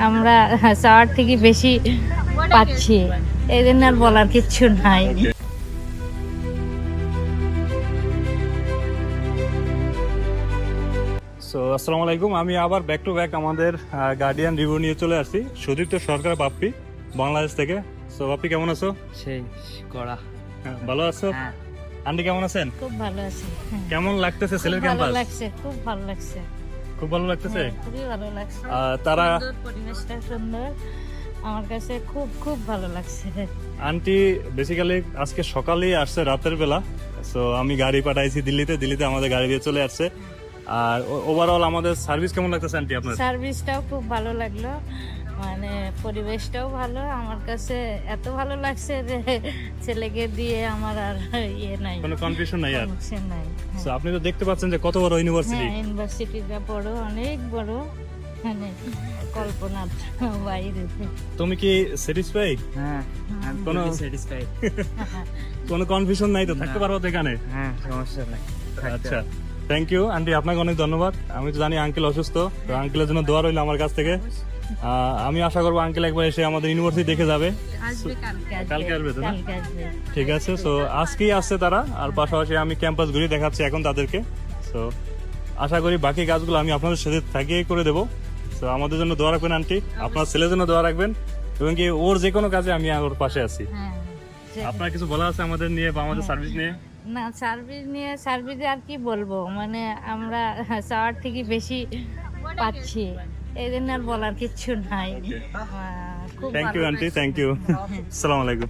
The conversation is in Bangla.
আমরা চাওয়ার থেকে বেশি পাচ্ছি, এই জন্য আর বলার কিচ্ছু নাই। সো আসসালামু আলাইকুম, আমি আবার ব্যাক টু ব্যাক আমাদের গার্ডিয়ান রিভিউ নিয়ে চলে আসছি। সুদীপ্ত সরকার বাপ্পি বাংলাদেশ থেকে। সো বাপ্পি কেমন আছো? সেই কড়া। ভালো আছো? হ্যাঁ, আন্টি কেমন আছেন? খুব ভালো আছি। কেমন লাগতেছে ছেলের ভালো ক্যাম্পাস? লাগছে, খুব ভালো লাগছে। খুব ভালো লাগতেছে। খুবই ভালো লাগছে। তারা সুন্দর, পরিবেশটা সুন্দর, আমার কাছে খুব খুব ভালো লাগছে। আন্টি বেসিক্যালি আজকে সকালেই আসছে রাতের বেলা। সো আমি গাড়ি পাঠাইছি দিল্লিতে আমাদের গাড়ি দিয়ে চলে আসছে। আর ওভারঅল আমাদের সার্ভিস কেমন লাগতেছে আন্টি আপনার? সার্ভিসটাও খুব ভালো লাগলো, মানে পরিবেশটাও ভালো। আমার কাছে এত ভালো লাগছে যে ছেলেকে দিয়ে আমার আর ইয়ে নাই, কোনো কনফিউশন নাই আর। confusion নাই। সো আপনি তো দেখতে পাচ্ছেন যে কত বড় ইউনিভার্সিটি। হ্যাঁ, ইউনিভার্সিটিটা বড়, অনেক বড়, মানে কল্পনার বাইরে। তুমি কি স্যাটিসফাই? হ্যাঁ, আমি কোনো- খুবই স্যাটিসফাইড। কোনো কনফিউশন নাই তো? থাকতে পারবো তো এখানে? হ্যাঁ, সমস্যা নাই। আচ্ছা, থ্যাংক ইউ আন্টি, আপনাকে অনেক ধন্যবাদ। আমি তো জানি আঙ্কেল অসুস্থ, তো আঙ্কেলের জন্য দোয়া রইল আমার কাছ থেকে। আমি আশা করবো আঙ্কেল একবার এসে আমাদের ইউনিভার্সিটি দেখে যাবে। আসবে কালকে, কালকে আসবে তো না? কালকে আসবে। ঠিক আছে, সো আজকেই আসছে তারা, আর পাশাপাশি আমি ক্যাম্পাস ঘুরে দেখাচ্ছি এখন তাদেরকে। সো আশা করি বাকি কাজগুলো আমি আপনাদের সাথে থাকিয়েই করে দেবো। সো আমাদের জন্য দোয়া রাখবেন আন্টি, আপনার ছেলের জন্য দোয়া রাখবেন, এবং কি ওর যে কোনো কাজে আমি ওর পাশে আছি। হ্যাঁ, আপনার কিছু বলা আছে আমাদের নিয়ে বা আমাদের সার্ভিস নিয়ে? না, সার্ভিসে আর কি বলবো, মানে আমরা চাওয়ার থেকে বেশি পাচ্ছি, এই জন্য আর বলার কিচ্ছু নাই। খুব থ্যাংক ইউ ভালো আন্টি, লাগছে। Thank you. আসসালামু আলাইকুম।